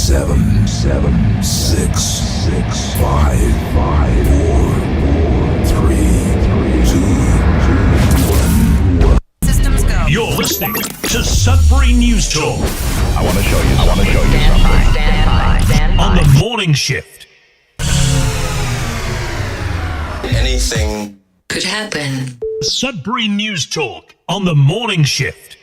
seven, six, five, four, three, two, one. Systems go. You're listening to Sudbury News Talk. I want to show you something. Stand by. On the morning shift. Anything Could happen. Sudbury News Talk on the morning shift.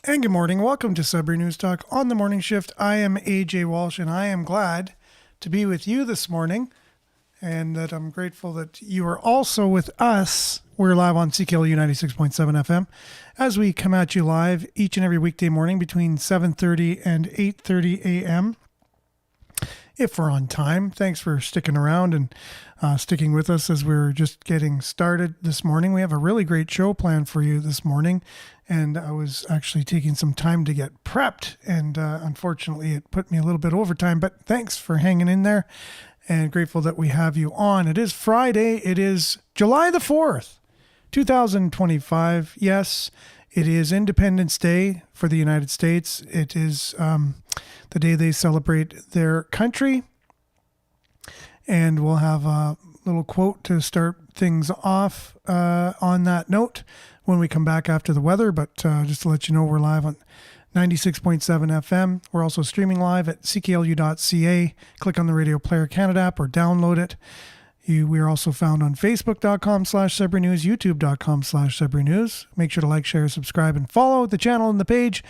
And good morning. Welcome to Sudbury News Talk on the morning shift. I am AJ Walsh, and I am glad to be with you this morning, and that I'm grateful that you are also with us. We're live on CKLU 96.7 FM as we come at you live each and every weekday morning between 7:30 and 8:30 a.m. if we're on time. Thanks for sticking around and sticking with us as we're just getting started this morning. We have a really great show planned for you this morning, and I was actually taking some time to get prepped, and unfortunately it put me a little bit overtime, but thanks for hanging in there, and grateful that we have you on. It is Friday. It is July the 4th, 2025. Yes, it is Independence Day for the United States. It is the day they celebrate their country. And we'll have a little quote to start things off on that note when we come back after the weather. But just to let you know, we're live on 96.7 FM. We're also streaming live at cklu.ca. Click on the Radio Player Canada app or download it. We are also found on facebook.com/Sudbury News, youtube.com/Sudbury News. Make sure to like, share, subscribe, and follow the channel and the page.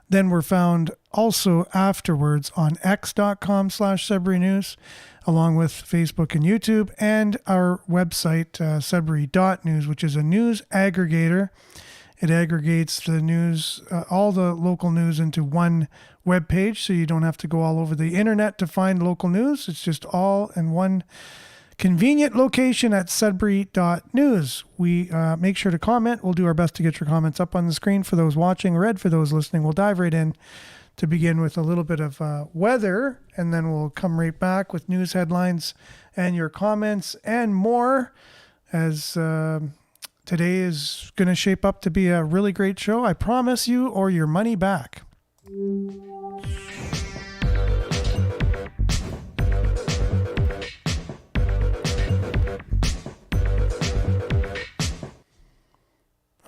Then we're found also afterwards on x.com/Sudbury News, along with Facebook and YouTube, and our website, sudbury.news, which is a news aggregator. It aggregates the news, all the local news into one web page, so you don't have to go all over the internet to find local news. It's just all in one convenient location at sudbury.news. We make sure to comment. We'll do our best to get your comments up on the screen for those watching, read for those listening. We'll dive right in to begin with a little bit of weather, and then we'll come right back with news headlines and your comments and more, as today is going to shape up to be a really great show. I promise you, or your money back.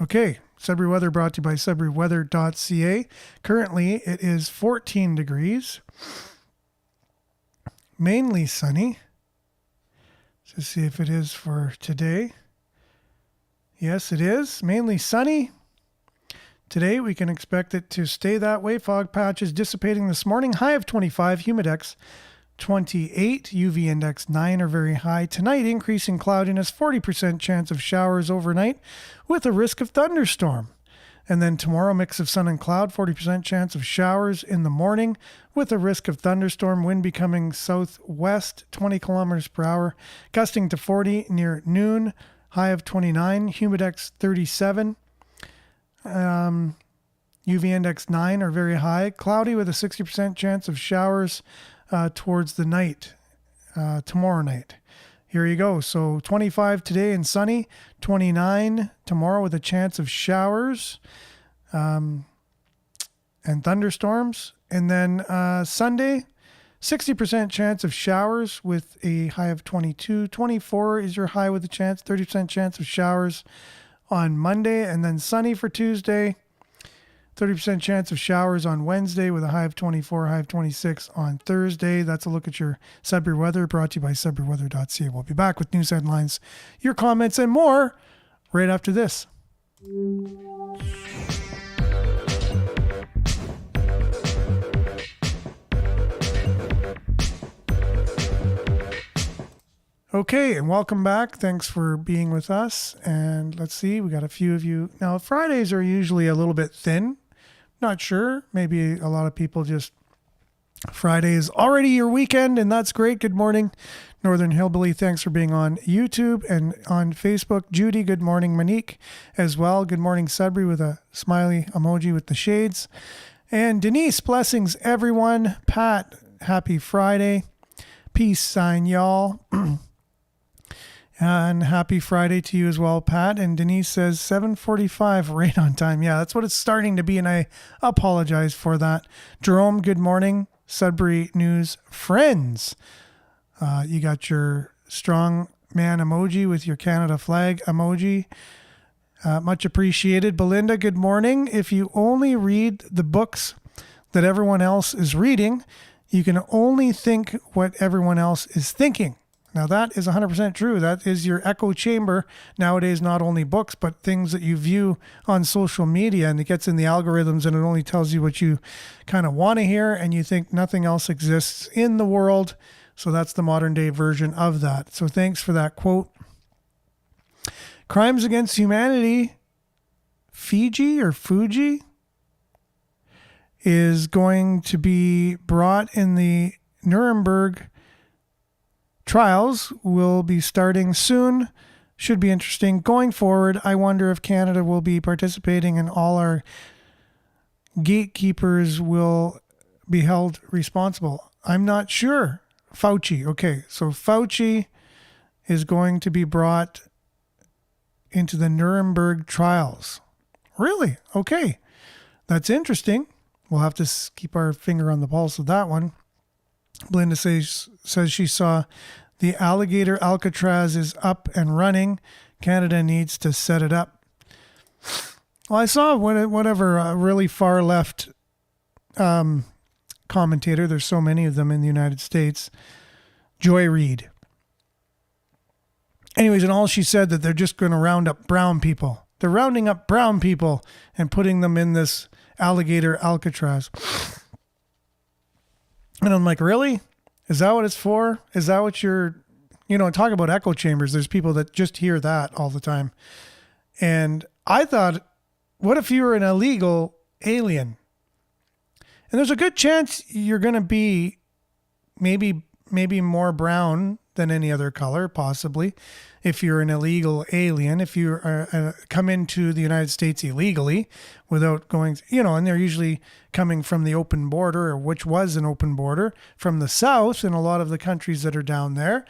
Okay, Sudbury weather brought to you by sudburyweather.ca. Currently, it is 14 degrees, mainly sunny. Let's see if it is for today. Yes, it is mainly sunny. Today, we can expect it to stay that way. Fog patches dissipating this morning. High of 25, humidex 28, UV index 9 are very high. Tonight, increasing cloudiness, 40% chance of showers overnight with a risk of thunderstorm. And then tomorrow, mix of sun and cloud, 40% chance of showers in the morning with a risk of thunderstorm. Wind becoming southwest, 20 kilometers per hour, gusting to 40 near noon. High of 29, humidex 37. UV index 9 are very high. Cloudy with a 60% chance of showers towards the night, tomorrow night. Here you go. So 25 today and sunny, 29 tomorrow with a chance of showers and thunderstorms. And then Sunday, 60% chance of showers with a high of 22. 24 is your high with a chance, 30% chance of showers on Monday. And then sunny for Tuesday. 30% chance of showers on Wednesday with a high of 24, high of 26 on Thursday. That's a look at your Sudbury weather, brought to you by sudburyweather.ca. We'll be back with news headlines, your comments, and more right after this. Okay, and welcome back. Thanks for being with us. And let's see, we got a few of you. Now, Fridays are usually a little bit thin. Not sure. Maybe a lot of people just Friday is already your weekend, and that's great. Good morning, Northern Hillbilly. Thanks for being on YouTube and on Facebook. Judy, good morning. Monique as well. Good morning, Sudbury, with a smiley emoji with the shades. And Denise, blessings, everyone. Pat, happy Friday. Peace sign, y'all. And happy Friday to you as well, Pat. And Denise says 7:45, right on time. Yeah, that's what it's starting to be, and I apologize for that. Jerome, good morning. Sudbury News friends. You got your strong man emoji with your Canada flag emoji. Much appreciated. Belinda, good morning. If you only read the books that everyone else is reading, you can only think what everyone else is thinking. Now, that is 100% true. That is your echo chamber nowadays, not only books, but things that you view on social media, and it gets in the algorithms and it only tells you what you kind of want to hear, and you think nothing else exists in the world. So that's the modern day version of that. So thanks for that quote. Crimes against humanity, Fuji is going to be brought in the Nuremberg trials. Will be starting soon. Should be interesting. Going forward, I wonder if Canada will be participating and all our gatekeepers will be held responsible. I'm not sure. Fauci. Okay, so Fauci is going to be brought into the Nuremberg trials. Really? Okay. That's interesting. We'll have to keep our finger on the pulse of that one. Belinda says she saw the alligator Alcatraz is up and running. Canada needs to set it up. Well, I saw whatever really far left commentator, there's so many of them in the United States, Joy Reid. Anyways, and all she said that they're just going to round up brown people. They're rounding up brown people and putting them in this alligator Alcatraz. And I'm like, really? Is that what it's for? Is that what you're, talk about echo chambers. There's people that just hear that all the time. And I thought, what if you were an illegal alien? And there's a good chance you're going to be maybe more brown than any other color, possibly, if you're an illegal alien, if you come into the United States illegally without going, and they're usually coming from the open border, or which was an open border, from the south, and a lot of the countries that are down there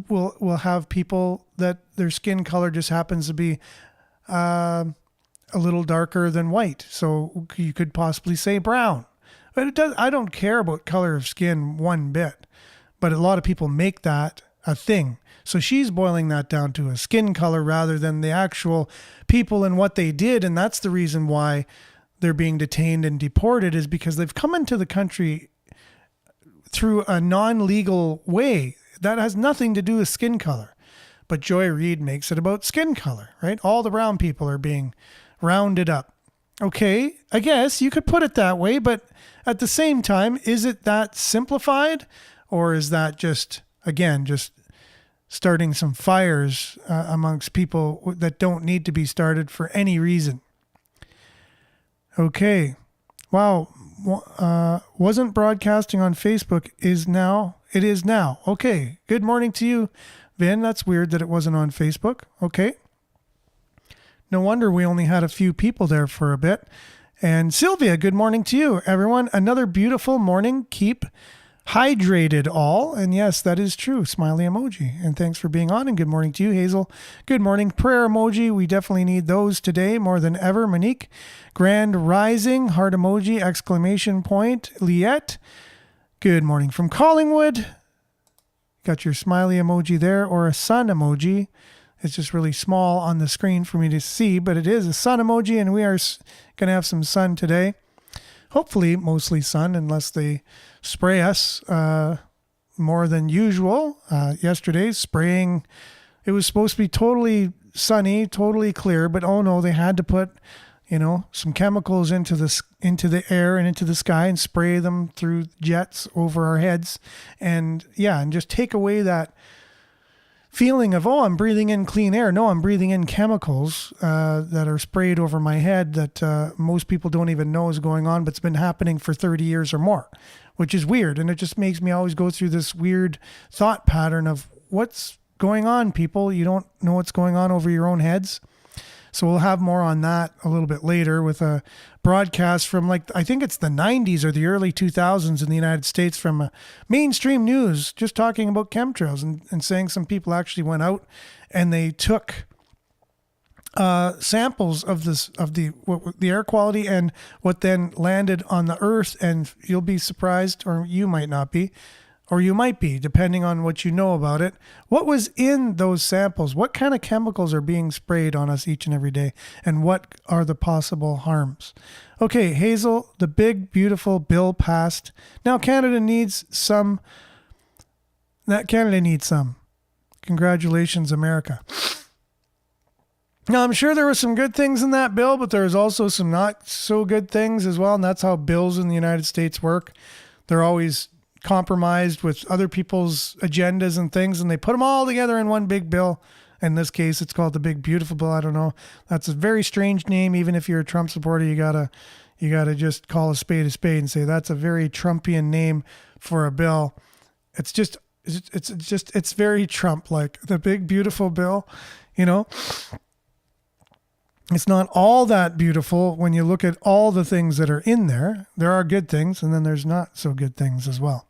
will have people that their skin color just happens to be a little darker than white. So you could possibly say brown. But I don't care about color of skin one bit. But a lot of people make that a thing. So she's boiling that down to a skin color rather than the actual people and what they did. And that's the reason why they're being detained and deported, is because they've come into the country through a non-legal way. That has nothing to do with skin color. But Joy Reid makes it about skin color, right? All the brown people are being rounded up. Okay, I guess you could put it that way, but at the same time, is it that simplified? Or is that just starting some fires amongst people that don't need to be started for any reason? Okay. Wow. Wasn't broadcasting on Facebook, it is now. Okay. Good morning to you, Vin. That's weird that it wasn't on Facebook. Okay. No wonder we only had a few people there for a bit. And Sylvia, good morning to you, everyone. Another beautiful morning. Keep hydrated all. And yes, that is true. Smiley emoji. And thanks for being on. And good morning to you, Hazel. Good morning. Prayer emoji. We definitely need those today more than ever. Monique. Grand rising. Heart emoji. Exclamation point. Liette. Good morning from Collingwood. Got your smiley emoji there, or a sun emoji. It's just really small on the screen for me to see, but it is a sun emoji, and we are going to have some sun today. Hopefully mostly sun, unless they spray us more than usual. Yesterday, spraying, it was supposed to be totally sunny, totally clear, but oh no, they had to put, some chemicals into the air and into the sky and spray them through jets over our heads. And just take away that feeling of, oh, I'm breathing in clean air. No, I'm breathing in chemicals that are sprayed over my head that most people don't even know is going on, but it's been happening for 30 years or more, which is weird. And it just makes me always go through this weird thought pattern of what's going on, people. You don't know what's going on over your own heads. So we'll have more on that a little bit later with a broadcast from I think it's the 90s or the early 2000s in the United States from mainstream news, just talking about chemtrails and saying some people actually went out and they took samples of the air quality and what then landed on the earth. And you'll be surprised, or you might not be, or you might be, depending on what you know about it. What was in those samples? What kind of chemicals are being sprayed on us each and every day? And what are the possible harms? Okay, Hazel, the big, beautiful bill passed. Now Canada needs some. Congratulations, America. Now, I'm sure there were some good things in that bill, but there's also some not so good things as well. And that's how bills in the United States work. They're always compromised with other people's agendas and things, and they put them all together in one big bill. In this case, it's called the Big Beautiful Bill. I don't know. That's a very strange name. Even if you're a Trump supporter, you gotta just call a spade and say that's a very Trumpian name for a bill. It's very Trump-like. The Big Beautiful Bill, It's not all that beautiful when you look at all the things that are in there. There are good things, and then there's not so good things as well.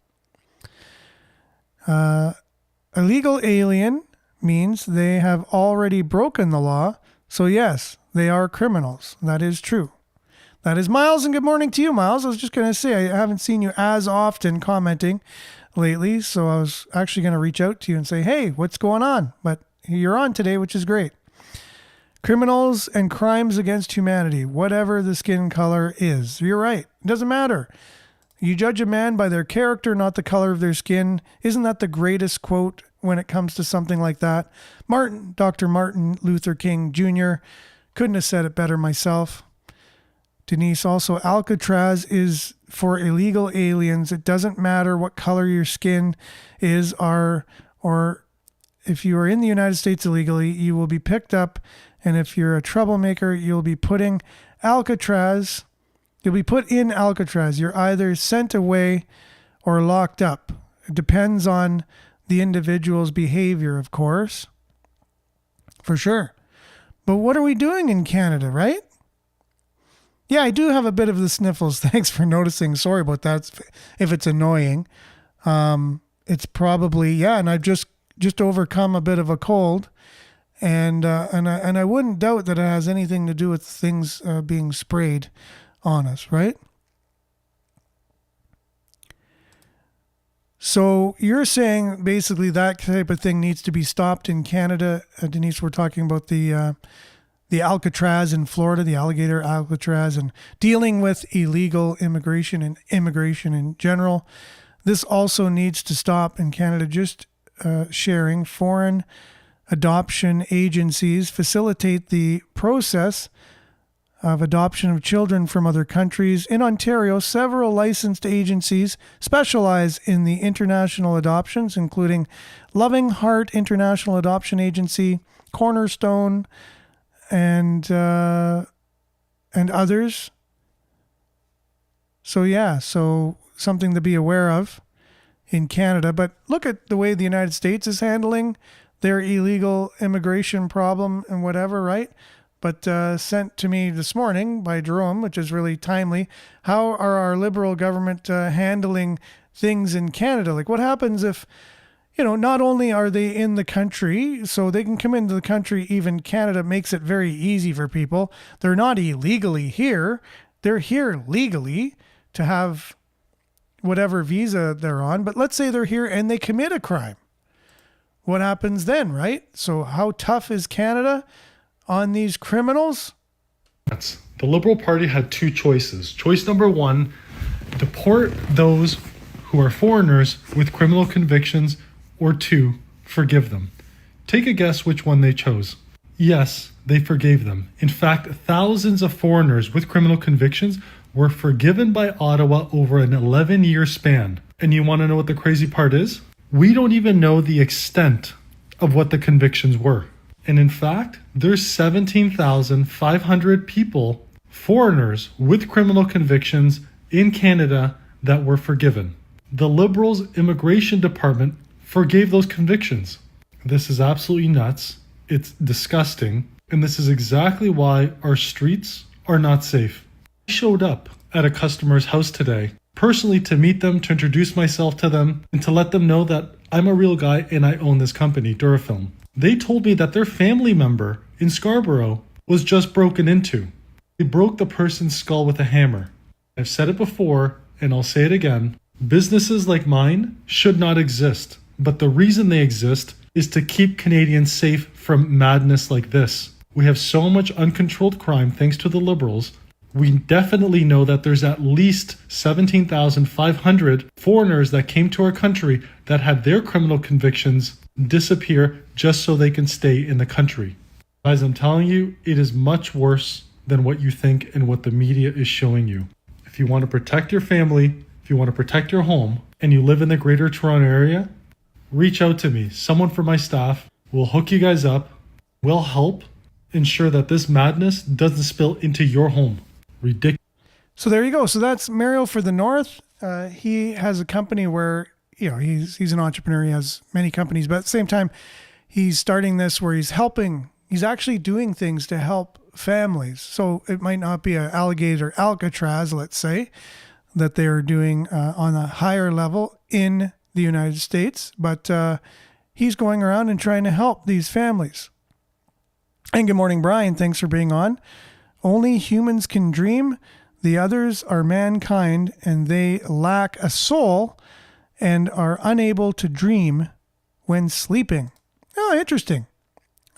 Illegal alien means they have already broken the law. So yes, they are criminals. That is true. That is Miles, and good morning to you, Miles. I was just going to say, I haven't seen you as often commenting lately, so I was actually going to reach out to you and say, hey, what's going on? But you're on today, which is great. Criminals and crimes against humanity, whatever the skin color is. You're right. It doesn't matter. You judge a man by their character, not the color of their skin. Isn't that the greatest quote when it comes to something like that? Dr. Martin Luther King Jr. couldn't have said it better myself. Denise, also, Alcatraz is for illegal aliens. It doesn't matter what color your skin is, or if you are in the United States illegally, you will be picked up. And if you're a troublemaker, you'll be put in Alcatraz. You're either sent away or locked up. It depends on the individual's behavior, of course. For sure. But what are we doing in Canada, right? Yeah, I do have a bit of the sniffles. Thanks for noticing. Sorry about that if it's annoying. It's probably, and I've just overcome a bit of a cold. And I wouldn't doubt that it has anything to do with things being sprayed on us, right? So you're saying basically that type of thing needs to be stopped in Canada. Denise, we're talking about the Alcatraz in Florida, the alligator Alcatraz, and dealing with illegal immigration and immigration in general. This also needs to stop in Canada. Just sharing foreign adoption agencies facilitate the process of adoption of children from other countries. In Ontario, several licensed agencies specialize in the international adoptions, including Loving Heart International Adoption Agency, Cornerstone, and others. So something to be aware of in Canada. But look at the way the United States is handling their illegal immigration problem and whatever, right? But sent to me this morning by Jerome, which is really timely. How are our Liberal government handling things in Canada? Like, what happens if, not only are they in the country, so they can come into the country, even Canada makes it very easy for people. They're not illegally here. They're here legally to have whatever visa they're on. But let's say they're here and they commit a crime. What happens then, right? So how tough is Canada on these criminals? The Liberal Party had two choices. Choice number one, deport those who are foreigners with criminal convictions, or two, forgive them. Take a guess which one they chose. Yes, they forgave them. In fact, thousands of foreigners with criminal convictions were forgiven by Ottawa over an 11-year span. And you want to know what the crazy part is? We don't even know the extent of what the convictions were. And in fact, there's 17,500 people, foreigners with criminal convictions in Canada that were forgiven. The Liberals' immigration department forgave those convictions. This is absolutely nuts. It's disgusting. And this is exactly why our streets are not safe. I showed up at a customer's house today, personally to meet them, to introduce myself to them, and to let them know that I'm a real guy and I own this company, Durafilm. They told me that their family member in Scarborough was just broken into. They broke the person's skull with a hammer. I've said it before, and I'll say it again. Businesses like mine should not exist, but the reason they exist is to keep Canadians safe from madness like this. We have so much uncontrolled crime thanks to the Liberals. We definitely know that there's at least 17,500 foreigners that came to our country that had their criminal convictions disappear just so they can stay in the country. Guys, I'm telling you, it is much worse than what you think and what the media is showing you. If you want to protect your family, if you want to protect your home, and you live in the Greater Toronto area, reach out to me. Someone from my staff will hook you guys up. We'll help ensure that this madness doesn't spill into your home. Ridiculous. So there you go. So that's Mario for the North. He has a company where, you know, he's an entrepreneur. He has many companies, but at the same time, he's starting this where he's actually doing things to help families. So it might not be an alligator Alcatraz, let's say, that they're doing on a higher level in the United States, but he's going around and trying to help these families. And good morning, Brian. Thanks for being on. Only humans can dream. The others are mankind, and they lack a soul and are unable to dream when sleeping. Oh, interesting.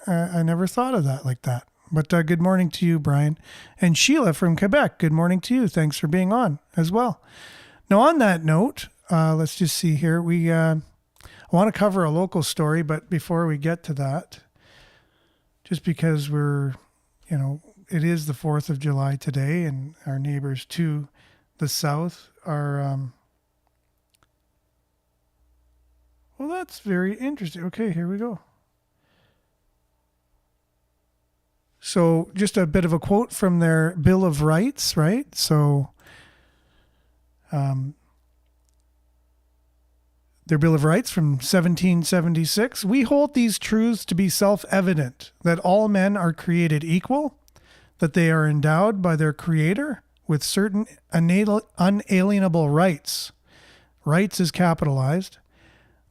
I never thought of that like that. But good morning to you, Brian. And Sheila from Quebec, good morning to you. Thanks for being on as well. Now, on that note, let's just see here. I want to cover a local story, but before we get to that, just because it is the 4th of July today, and our neighbors to the south are, well, that's very interesting. Okay, here we go. So just a bit of a quote from their Bill of Rights, right? So their Bill of Rights from 1776, we hold these truths to be self-evident, that all men are created equal, that they are endowed by their Creator with certain unalienable rights. Rights is capitalized.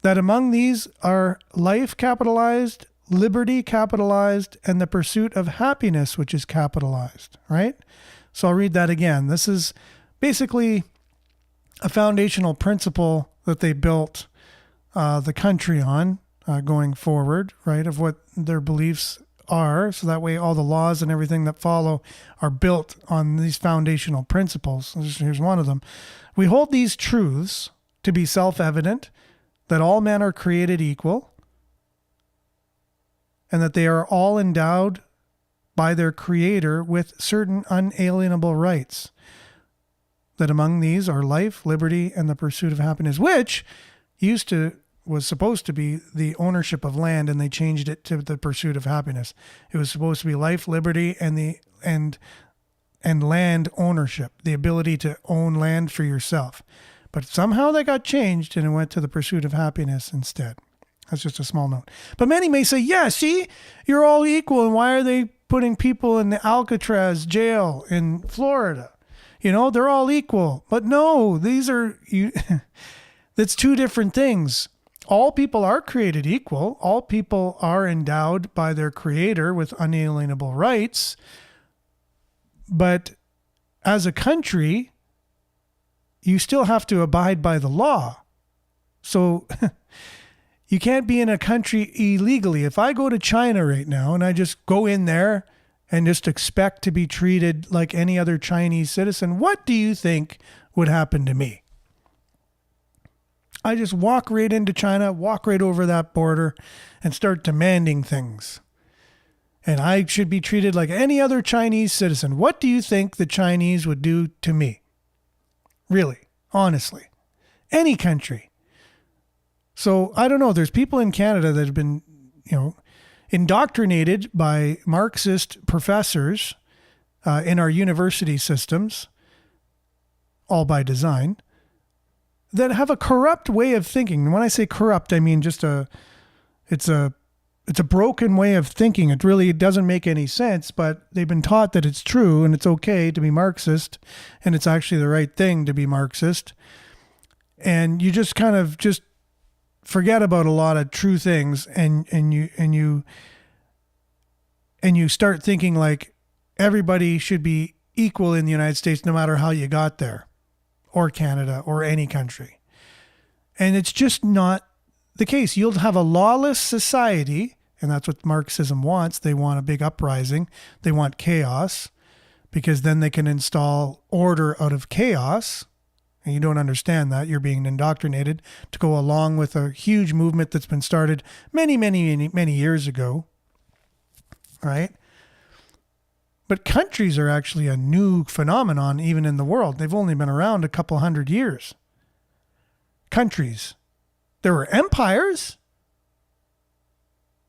That among these are life capitalized, liberty capitalized, and the pursuit of happiness, which is capitalized, right? So I'll read that again. This is basically a foundational principle that they built the country on going forward, right, of what their beliefs are. So that way all the laws and everything that follow are built on these foundational principles. Here's one of them. We hold these truths to be self-evident, that all men are created equal, and that they are all endowed by their Creator with certain unalienable rights. That among these are life, liberty, and the pursuit of happiness, which was supposed to be the ownership of land, and they changed it to the pursuit of happiness. It was supposed to be life, liberty, and land ownership, the ability to own land for yourself. But somehow that got changed, and it went to the pursuit of happiness instead. That's just a small note. But many may say, yeah, see, you're all equal, and why are they putting people in the Alcatraz jail in Florida? You know, they're all equal. But no, that's two different things. All people are created equal. All people are endowed by their Creator with unalienable rights. But as a country, you still have to abide by the law. So you can't be in a country illegally. If I go to China right now and I just go in there and just expect to be treated like any other Chinese citizen, what do you think would happen to me? I just walk right into China, walk right over that border, and start demanding things. And I should be treated like any other Chinese citizen. What do you think the Chinese would do to me? Really, honestly. Any country. So, I don't know. There's people in Canada that have been indoctrinated by Marxist professors in our university systems, all by design, that have a corrupt way of thinking. And when I say corrupt, I mean it's a broken way of thinking. It really doesn't make any sense, but they've been taught that it's true and it's okay to be Marxist, and it's actually the right thing to be Marxist. And you just kind of just forget about a lot of true things, and you start thinking like everybody should be equal in the United States no matter how you got there, or Canada, or any country. And it's just not the case. You'll have a lawless society, and that's what Marxism wants. They want a big uprising. They want chaos, because then they can install order out of chaos. And you don't understand that. You're being indoctrinated to go along with a huge movement that's been started many, many, many years ago, right? But countries are actually a new phenomenon even in the world. They've only been around a couple hundred years. Countries. There were empires.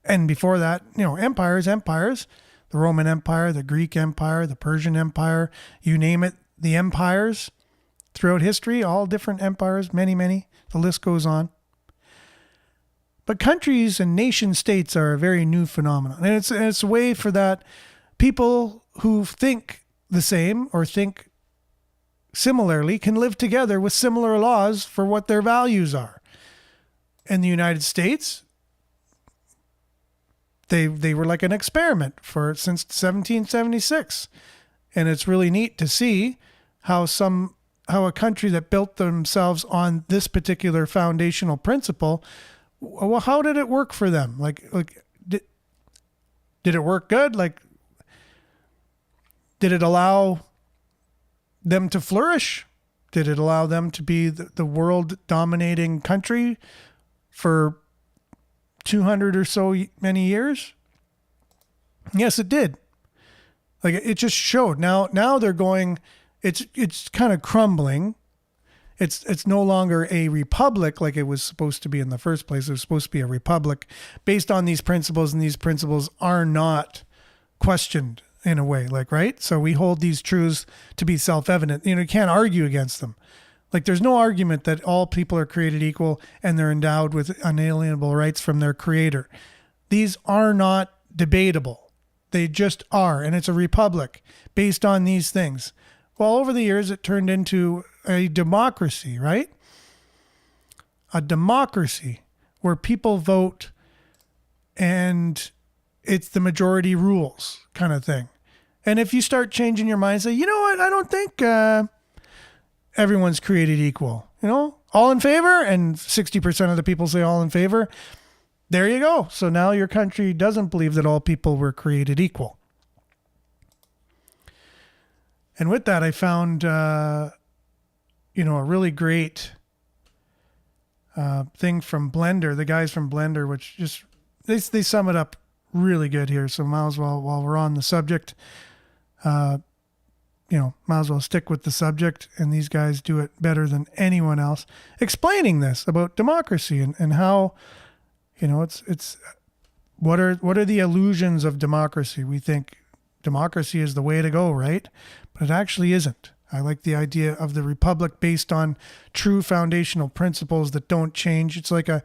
And before that, empires. The Roman Empire, the Greek Empire, the Persian Empire, you name it, the empires throughout history, all different empires, many, many. The list goes on. But countries and nation states are a very new phenomenon. And it's a way for that people who think the same or think similarly can live together with similar laws for what their values are. In the United States, they were like an experiment since 1776. And it's really neat to see how a country that built themselves on this particular foundational principle, well, how did it work for them? Did it work good? Did it allow them to flourish? Did it allow them to be the world dominating country for 200 or so many years? Yes, it did. It just showed. Now they're going, it's kind of crumbling. It's no longer a republic like it was supposed to be in the first place. It was supposed to be a republic based on these principles, and these principles are not questioned in a way, right? So we hold these truths to be self-evident. You can't argue against them. There's no argument that all people are created equal and they're endowed with unalienable rights from their creator. These are not debatable. They just are. And it's a republic based on these things. Well, over the years, it turned into a democracy, right? A democracy where people vote and it's the majority rules kind of thing. And if you start changing your mind and say, you know what, I don't think everyone's created equal, all in favor, and 60% of the people say all in favor, there you go. So now your country doesn't believe that all people were created equal. And with that, I found, a really great thing from Blender, the guys from Blender, which just, they sum it up really good here. So might as well, while we're on the subject, might as well stick with the subject, and these guys do it better than anyone else, explaining this about democracy and how, it's what are the illusions of democracy? We think democracy is the way to go, right? But it actually isn't. I like the idea of the republic based on true foundational principles that don't change. It's like a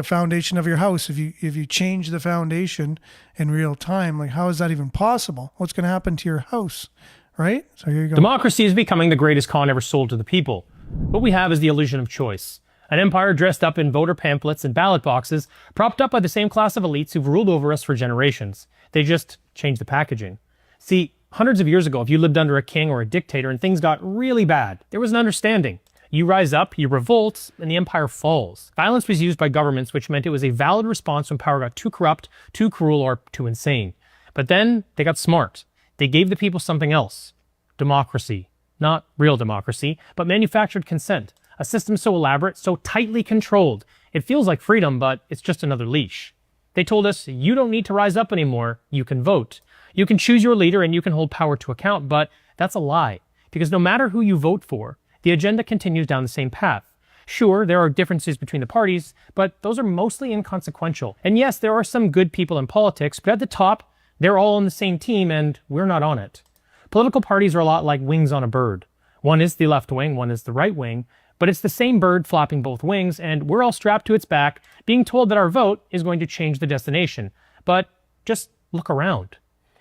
foundation of your house. If you change the foundation in real time, how is that even possible? What's going to happen to your house, right? So here you go. Democracy is becoming the greatest con ever sold to the people. What we have is the illusion of choice. An empire dressed up in voter pamphlets and ballot boxes, propped up by the same class of elites who've ruled over us for generations. They just changed the packaging. See, hundreds of years ago, if you lived under a king or a dictator and things got really bad, there was an understanding. You rise up, you revolt, and the empire falls. Violence was used by governments, which meant it was a valid response when power got too corrupt, too cruel, or too insane. But then they got smart. They gave the people something else. Democracy. Not real democracy, but manufactured consent. A system so elaborate, so tightly controlled. It feels like freedom, but it's just another leash. They told us, you don't need to rise up anymore. You can vote. You can choose your leader and you can hold power to account, but that's a lie. Because no matter who you vote for, the agenda continues down the same path. Sure, there are differences between the parties, but those are mostly inconsequential. And yes, there are some good people in politics, but at the top, they're all on the same team and we're not on it. Political parties are a lot like wings on a bird. One is the left wing, one is the right wing, but it's the same bird flapping both wings, and we're all strapped to its back, being told that our vote is going to change the destination. But just look around.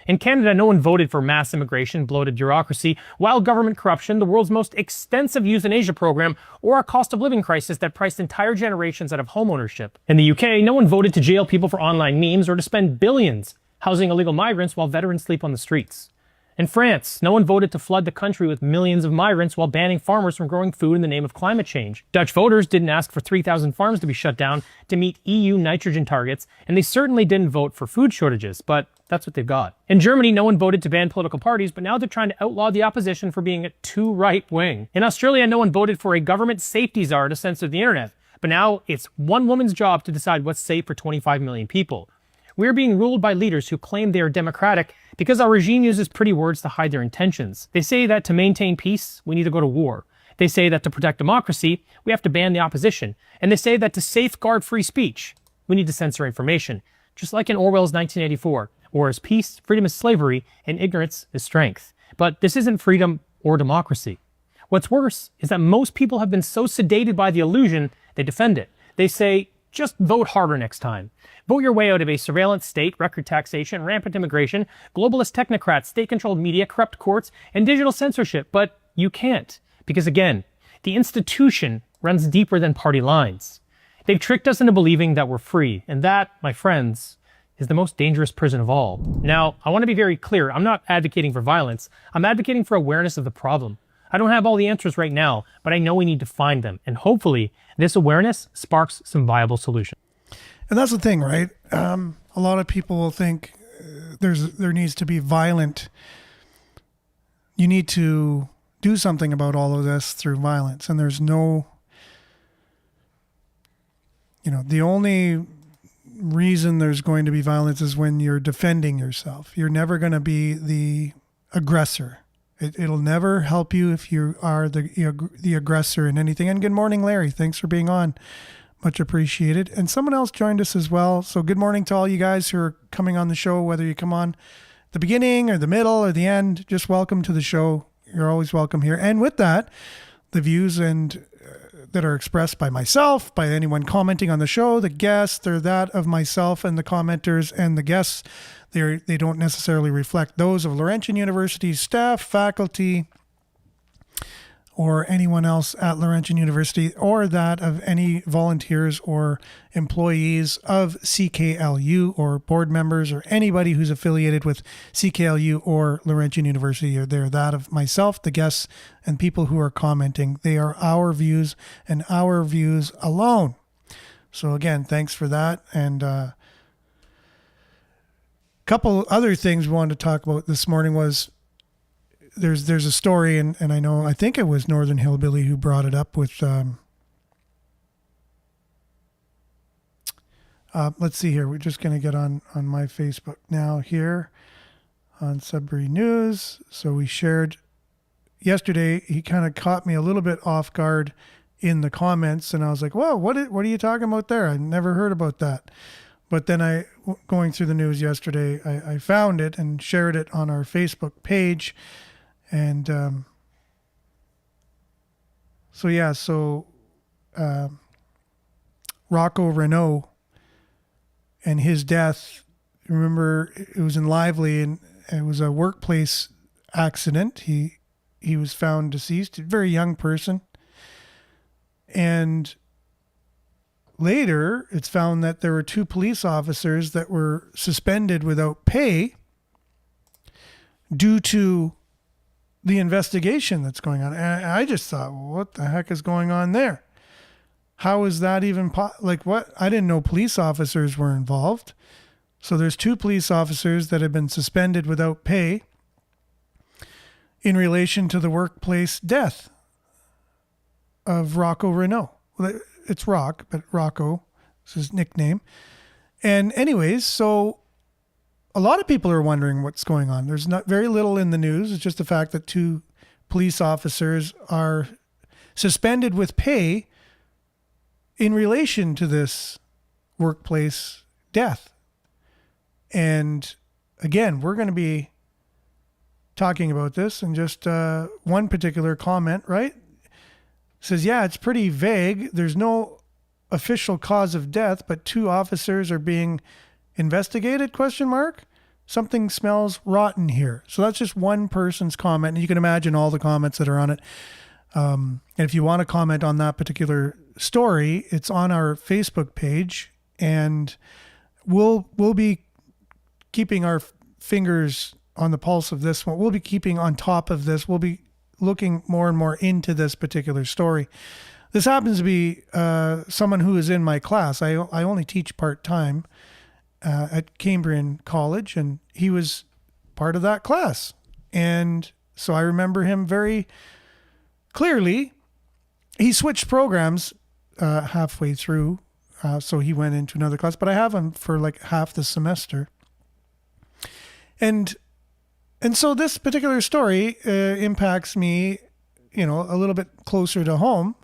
In Canada, no one voted for mass immigration, bloated bureaucracy, wild government corruption, the world's most extensive euthanasia program, or a cost of living crisis that priced entire generations out of homeownership. In the UK, no one voted to jail people for online memes or to spend billions housing illegal migrants while veterans sleep on the streets. In France, no one voted to flood the country with millions of migrants while banning farmers from growing food in the name of climate change. Dutch voters didn't ask for 3,000 farms to be shut down to meet EU nitrogen targets, and they certainly didn't vote for food shortages, but that's what they've got. In Germany, no one voted to ban political parties, but now they're trying to outlaw the opposition for being too right-wing. In Australia, no one voted for a government safety czar to censor the internet, but now it's one woman's job to decide what's safe for 25 million people. We're being ruled by leaders who claim they are democratic because our regime uses pretty words to hide their intentions. They say that to maintain peace, we need to go to war. They say that to protect democracy, we have to ban the opposition. And they say that to safeguard free speech, we need to censor information. Just like in Orwell's 1984, war is peace, freedom is slavery, and ignorance is strength. But this isn't freedom or democracy. What's worse is that most people have been so sedated by the illusion, they defend it. They say, just vote harder next time. Vote your way out of a surveillance state, record taxation, rampant immigration, globalist technocrats, state-controlled media, corrupt courts, and digital censorship. But you can't. Because again, the institution runs deeper than party lines. They've tricked us into believing that we're free. And that, my friends, is the most dangerous prison of all. Now, I want to be very clear. I'm not advocating for violence. I'm advocating for awareness of the problem. I don't have all the answers right now, but I know we need to find them. And hopefully, this awareness sparks some viable solutions. And that's the thing, right? A lot of people will think there needs to be violent. You need to do something about all of this through violence. And there's no, the only reason there's going to be violence is when you're defending yourself. You're never going to be the aggressor. It'll never help you if you are the aggressor in anything. And good morning, Larry. Thanks for being on. Much appreciated. And someone else joined us as well. So good morning to all you guys who are coming on the show, whether you come on the beginning or the middle or the end. Just welcome to the show. You're always welcome here. And with that, the views and that are expressed by myself, by anyone commenting on the show, the guests, they're that of myself and the commenters and the guests. They don't necessarily reflect those of Laurentian University's staff, faculty, or anyone else at Laurentian University, or that of any volunteers or employees of CKLU or board members or anybody who's affiliated with CKLU or Laurentian University. They're that of myself, the guests, and people who are commenting. They are our views and our views alone. So again, thanks for that. And couple other things we wanted to talk about this morning was there's a story, and I think it was Northern Hillbilly who brought it up with let's see here. We're just going to get on my Facebook now here on Sudbury News. So we shared yesterday. He kind of caught me a little bit off guard in the comments, and I was like, whoa, what are you talking about there? I never heard about that. But then going through the news yesterday, I found it and shared it on our Facebook page. And Rocco Renault and his death, remember, it was in Lively, and it was a workplace accident. He was found deceased, a very young person. And later, it's found that there were 2 police officers that were suspended without pay due to the investigation that's going on. And I just thought, well, what the heck is going on there? How is that even what? I didn't know police officers were involved. So there's 2 police officers that have been suspended without pay in relation to the workplace death of Rocco Renault. Well, it's Rock, but Rocco is his nickname. And anyways, so a lot of people are wondering what's going on. There's not very little in the news. It's just the fact that 2 police officers are suspended with pay in relation to this workplace death. And again, we're going to be talking about this, and just one particular comment, right? Says, yeah, it's pretty vague. There's no official cause of death, but 2 officers are being investigated, ? Something smells rotten here. So that's just one person's comment. And you can imagine all the comments that are on it. And if you want to comment on that particular story, it's on our Facebook page, and we'll be keeping our fingers on the pulse of this one. We'll be keeping on top of this. We'll be looking more and more into this particular story. This happens to be someone who is in my class. I only teach part-time at Cambrian College, and he was part of that class. And so I remember him very clearly. He switched programs halfway through, so he went into another class, but I have him for like half the semester. And so this particular story impacts me, a little bit closer to home,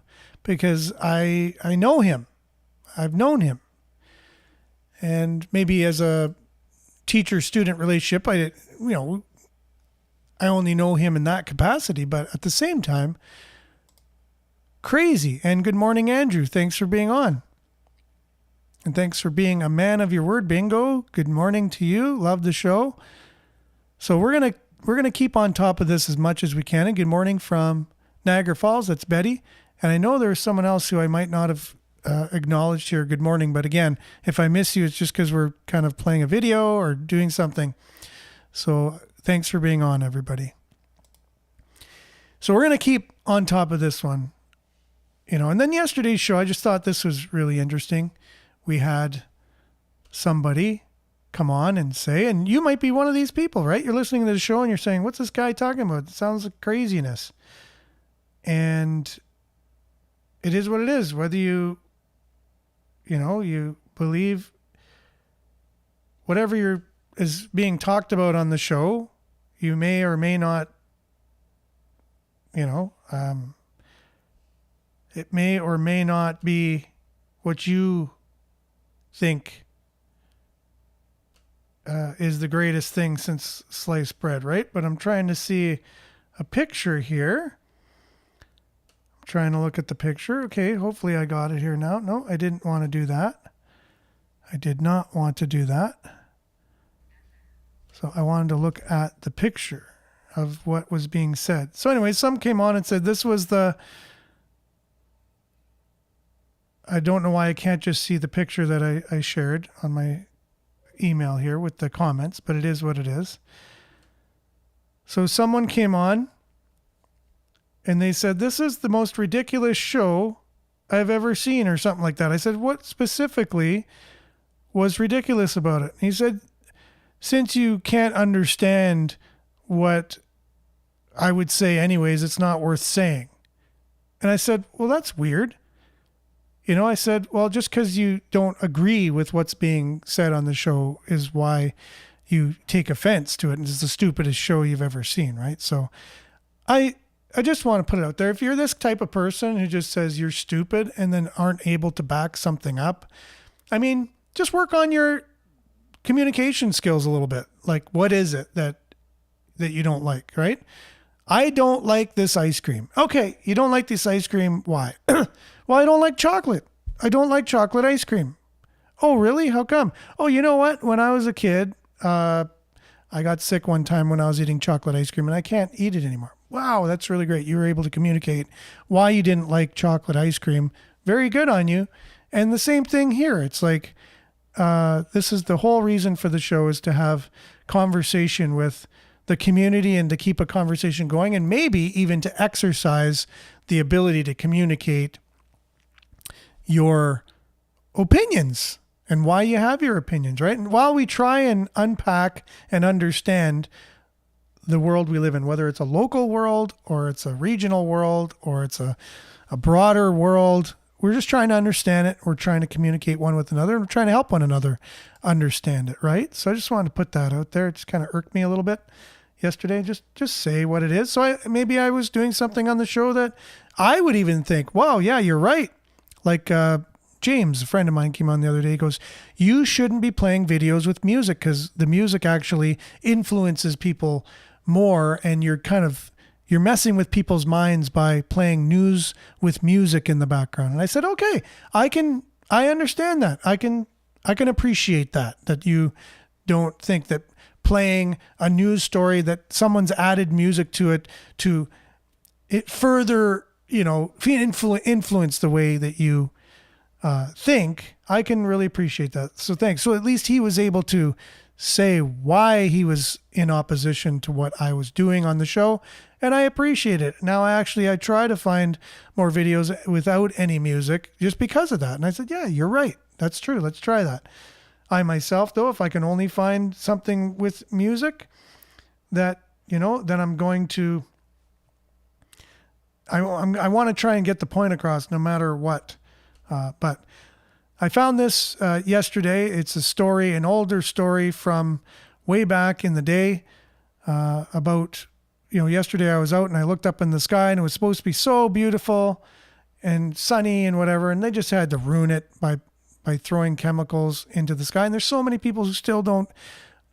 because I know him. I've known him. And maybe as a teacher-student relationship, I only know him in that capacity, but at the same time, crazy. And good morning, Andrew. Thanks for being on. And thanks for being a man of your word, Bingo. Good morning to you. Love the show. So we're gonna keep on top of this as much as we can. And good morning from Niagara Falls. That's Betty. And I know there's someone else who I might not have acknowledged here. Good morning. But again, if I miss you, it's just because we're kind of playing a video or doing something. So thanks for being on, everybody. So we're going to keep on top of this one, and then yesterday's show, I just thought this was really interesting. We had somebody come on and say, and you might be one of these people, right? You're listening to the show and you're saying, what's this guy talking about? It sounds like craziness. And it is what it is. Whether you believe whatever is being talked about on the show, you may or may not, it may or may not be what you think is the greatest thing since sliced bread, right? But I'm trying to see a picture here. I'm trying to look at the picture. Okay, hopefully I got it here now. No, I didn't want to do that. I did not want to do that. So I wanted to look at the picture of what was being said. So anyway, some came on and said this was I don't know why I can't just see the picture that I shared on my email here with the comments, but it is what it is. So someone came on and they said, this is the most ridiculous show I've ever seen, or something like that. I said, what specifically was ridiculous about it? And he said, since you can't understand what I would say anyways, it's not worth saying. And I said, well, that's weird. I said, well, just because you don't agree with what's being said on the show is why you take offense to it. And it's the stupidest show you've ever seen, right? So I just want to put it out there. If you're this type of person who just says you're stupid and then aren't able to back something up, just work on your communication skills a little bit. Like, what is it that you don't like, right? I don't like this ice cream. Okay, you don't like this ice cream. Why? Well, I don't like chocolate. I don't like chocolate ice cream. Oh, really? How come? Oh, you know what? When I was a kid, I got sick one time when I was eating chocolate ice cream and I can't eat it anymore. Wow, that's really great. You were able to communicate why you didn't like chocolate ice cream. Very good on you. And the same thing here. It's like, this is the whole reason for the show, is to have conversation with the community and to keep a conversation going, and maybe even to exercise the ability to communicate your opinions and why you have your opinions, right? And while we try and unpack and understand the world we live in, whether it's a local world or it's a regional world or it's a broader world, we're just trying to understand it. We're trying to communicate one with another, and we're trying to help one another understand it, right? So I just wanted to put that out there. It just kind of irked me a little bit yesterday. Just say what it is. So maybe I was doing something on the show that I would even think, wow, yeah, you're right. Like James, a friend of mine, came on the other day. He goes, you shouldn't be playing videos with music because the music actually influences people more, and you're messing with people's minds by playing news with music in the background. And I said, okay, I understand that. I can appreciate that you don't think that playing a news story that someone's added music to it further, influence the way that you think. I can really appreciate that. So thanks. So at least he was able to say why he was in opposition to what I was doing on the show, and I appreciate it. Now I try to find more videos without any music just because of that. And I said, yeah, you're right. That's true. Let's try that. I myself, though, if I can only find something with music that, then I'm going to, I want to try and get the point across no matter what. But I found this yesterday. It's a story, an older story from way back in the day about, yesterday I was out and I looked up in the sky and it was supposed to be so beautiful and sunny and whatever. And they just had to ruin it by throwing chemicals into the sky. And there's so many people who still don't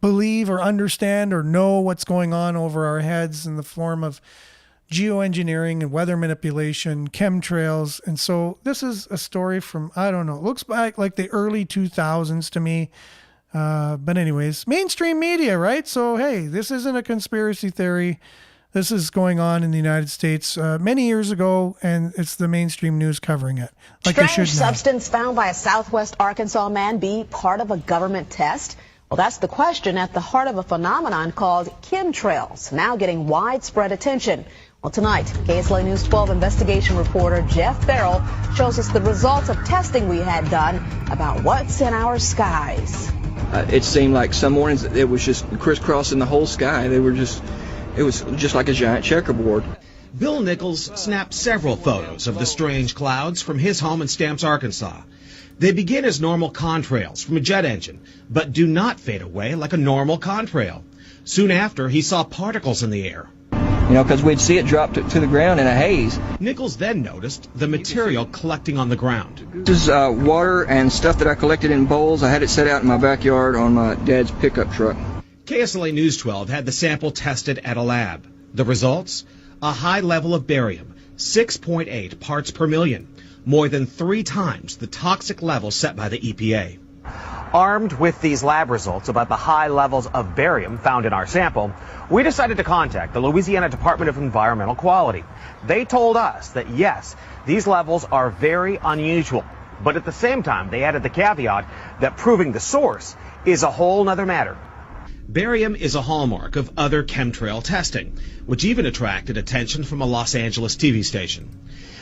believe or understand or know what's going on over our heads in the form of geoengineering and weather manipulation, chemtrails. And so this is a story from, I don't know, it looks back like the early 2000s to me. But anyways, mainstream media, right? So, hey, this isn't a conspiracy theory. This is going on in the United States many years ago, and it's the mainstream news covering it. Like I should Strange know. substance found by a Southwest Arkansas man be part of a government test? Well, that's the question at the heart of a phenomenon called chemtrails, now getting widespread attention. Well, tonight, KSLA News 12 investigation reporter Jeff Farrell shows us the results of testing we had done about what's in our skies. It seemed like some mornings it was just crisscrossing the whole sky. It was just like a giant checkerboard. Bill Nichols snapped several photos of the strange clouds from his home in Stamps, Arkansas. They begin as normal contrails from a jet engine, but do not fade away like a normal contrail. Soon after, he saw particles in the air. Because we'd see it drop to the ground in a haze. Nichols then noticed the material collecting on the ground. This is water and stuff that I collected in bowls. I had it set out in my backyard on my dad's pickup truck. KSLA News 12 had the sample tested at a lab. The results? A high level of barium, 6.8 parts per million, more than 3 times the toxic level set by the EPA. Armed with these lab results about the high levels of barium found in our sample, we decided to contact the Louisiana Department of Environmental Quality. They told us that yes, these levels are very unusual, but at the same time they added the caveat that proving the source is a whole nother matter. Barium is a hallmark of other chemtrail testing, which even attracted attention from a Los Angeles TV station.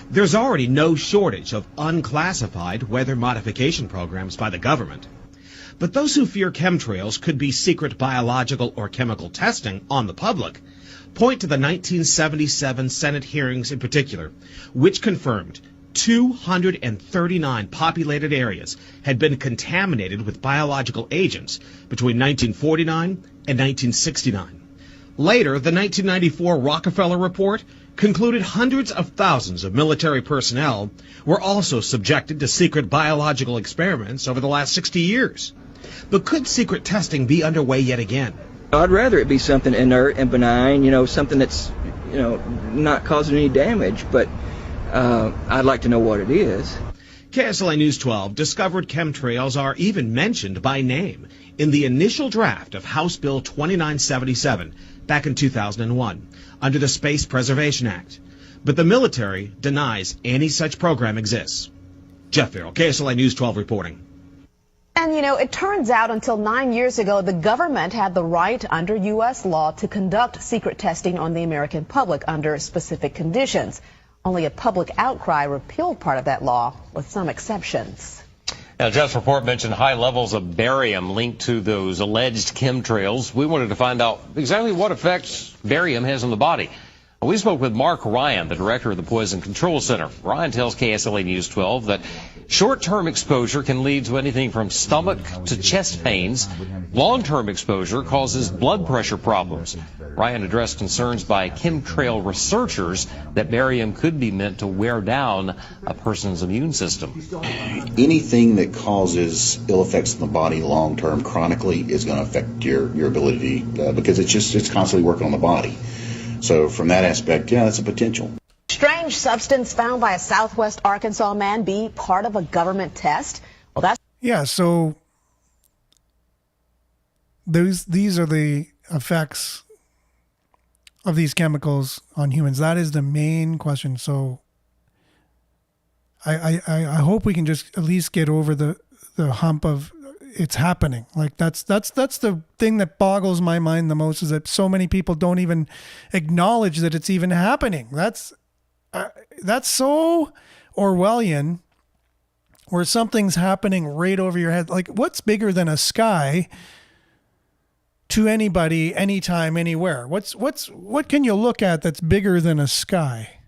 There's already no shortage of unclassified weather modification programs by the government. But those who fear chemtrails could be secret biological or chemical testing on the public point to the 1977 Senate hearings in particular, which confirmed 239 populated areas had been contaminated with biological agents between 1949 and 1969. Later, the 1994 Rockefeller Report concluded hundreds of thousands of military personnel were also subjected to secret biological experiments over the last 60 years. But could secret testing be underway yet again? I'd rather it be something inert and benign, something that's, not causing any damage, but I'd like to know what it is. KSLA News 12 discovered chemtrails are even mentioned by name in the initial draft of House Bill 2977 back in 2001 under the Space Preservation Act. But the military denies any such program exists. Jeff Farrell, KSLA News 12 reporting. And it turns out until 9 years ago, the government had the right under U.S. law to conduct secret testing on the American public under specific conditions. Only a public outcry repealed part of that law, with some exceptions. Now, Jeff's report mentioned high levels of barium linked to those alleged chemtrails. We wanted to find out exactly what effects barium has on the body. We spoke with Mark Ryan, the director of the Poison Control Center. Ryan tells KSLA News 12 that short-term exposure can lead to anything from stomach to chest pains. Long-term exposure causes blood pressure problems. Ryan addressed concerns by chemtrail researchers that barium could be meant to wear down a person's immune system. Anything that causes ill effects in the body long-term chronically is going to affect your ability because it's constantly working on the body. So from that aspect, yeah, that's a potential. Strange substance found by a Southwest Arkansas man be part of a government test? Well, that's... Yeah, so these are the effects of these chemicals on humans. That is the main question. So I hope we can just at least get over the hump of it's happening. Like that's the thing that boggles my mind the most, is that so many people don't even acknowledge that it's even happening. That's so Orwellian, where something's happening right over your head. Like, what's bigger than a sky to anybody, anytime, anywhere? What can you look at that's bigger than a sky?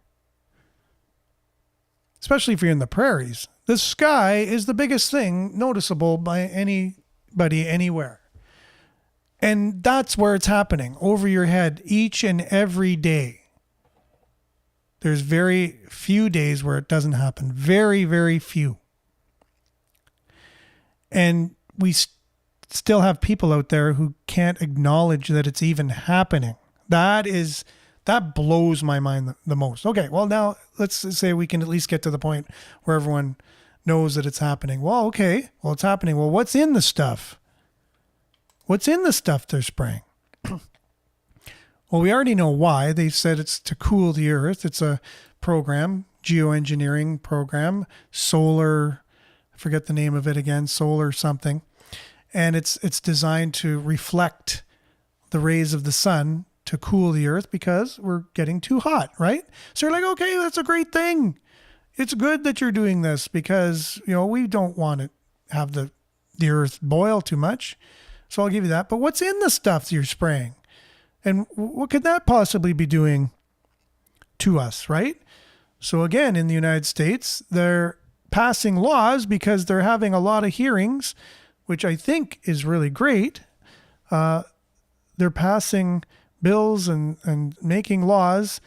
Especially if you're in the prairies. The sky is the biggest thing noticeable by anybody anywhere. And that's where it's happening, over your head each and every day. There's very few days where it doesn't happen. Very, very few. And we still have people out there who can't acknowledge that it's even happening. That blows my mind the most. Okay, well, now let's say we can at least get to the point where everyone knows that it's happening. Well, okay, well, it's happening. Well, what's in the stuff? What's in the stuff they're spraying? Well, we already know why. They said it's to cool the earth. It's a program, geoengineering program, solar, I forget the name of it again, solar something. And it's designed to reflect the rays of the sun to cool the earth because we're getting too hot, right? So you're like, okay, that's a great thing. It's good that you're doing this because, we don't want to have the earth boil too much. So I'll give you that. But what's in the stuff that you're spraying? And what could that possibly be doing to us, right? So again, in the United States, they're passing laws because they're having a lot of hearings, which I think is really great. They're passing bills and making laws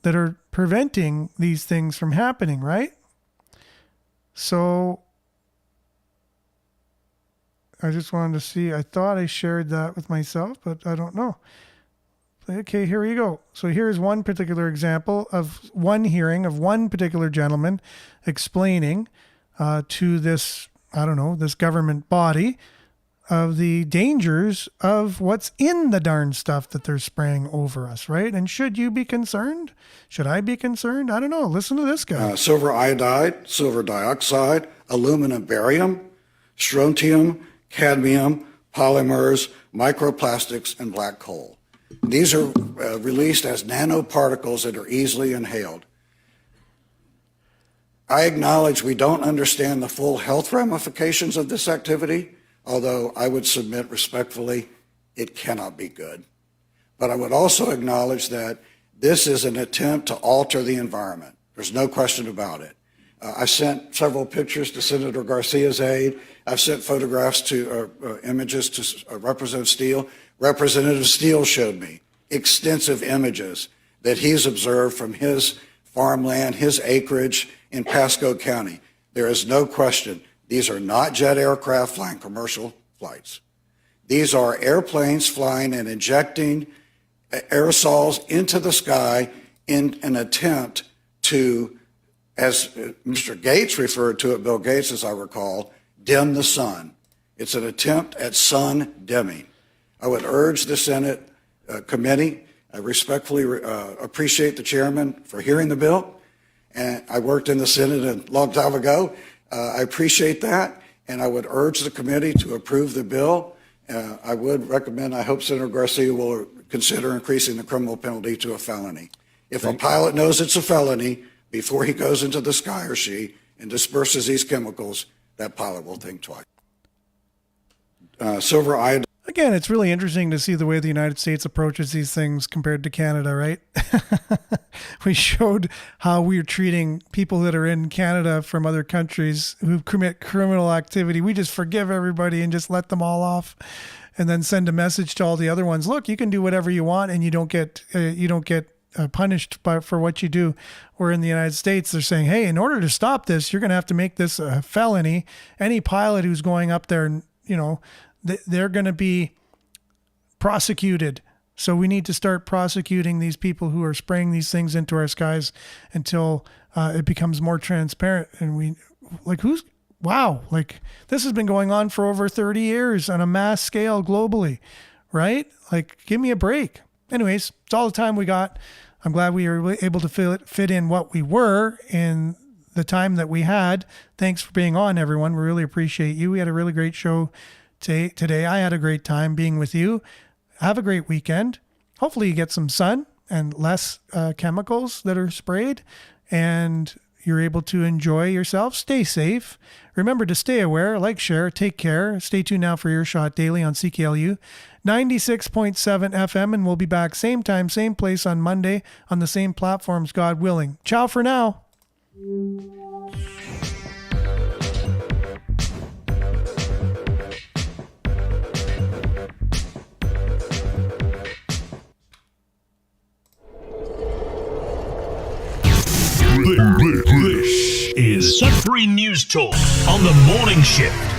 that are preventing these things from happening, right? So I just wanted to see, I thought I shared that with myself, but I don't know. Okay, here we go. So here's one particular example of one hearing of one particular gentleman explaining to this, this government body of the dangers of what's in the darn stuff that they're spraying over us, right? And should you be concerned? Should I be concerned? I don't know. Listen to this guy. Silver iodide, silver dioxide, aluminum, barium, strontium, cadmium, polymers, microplastics, and black coal. These are released as nanoparticles that are easily inhaled. I acknowledge we don't understand the full health ramifications of this activity, although I would submit respectfully, it cannot be good. But I would also acknowledge that this is an attempt to alter the environment. There's no question about it. I sent several pictures to Senator Garcia's aide. I've sent photographs images to Representative Steele. Representative Steele showed me extensive images that he's observed from his farmland, his acreage in Pasco County. There is no question. These are not jet aircraft flying commercial flights. These are airplanes flying and injecting aerosols into the sky in an attempt to, as Mr. Gates referred to it, Bill Gates, as I recall, dim the sun. It's an attempt at sun dimming. I would urge the Senate committee. I respectfully appreciate the chairman for hearing the bill. And I worked in the Senate a long time ago. I appreciate that. And I would urge the committee to approve the bill. I would recommend, I hope Senator Garcia will consider increasing the criminal penalty to a felony. If a pilot knows it's a felony before he goes into the sky or she and disperses these chemicals, that pilot will think twice. Silver iodide. Again, it's really interesting to see the way the United States approaches these things compared to Canada, right? We showed how we're treating people that are in Canada from other countries who commit criminal activity. We just forgive everybody and just let them all off, and then send a message to all the other ones. Look, you can do whatever you want, and you don't get punished for what you do. Where in the United States, they're saying, hey, in order to stop this, you're going to have to make this a felony. Any pilot who's going up there, they're going to be prosecuted. So we need to start prosecuting these people who are spraying these things into our skies until it becomes more transparent. And this has been going on for over 30 years on a mass scale globally, right? Like, give me a break. Anyways, it's all the time we got. I'm glad we were able to fit in what we were in the time that we had. Thanks for being on, everyone. We really appreciate you. We had a really great show today. I had a great time being with you. Have a great weekend. Hopefully you get some sun and less chemicals that are sprayed, and you're able to enjoy yourself. Stay safe. Remember to stay aware, like, share, take care. Stay tuned now for Earshot Daily on CKLU 96.7 FM, and we'll be back same time, same place on Monday on the same platforms, God willing. Ciao for now. This is Sudbury News Talk on the morning shift.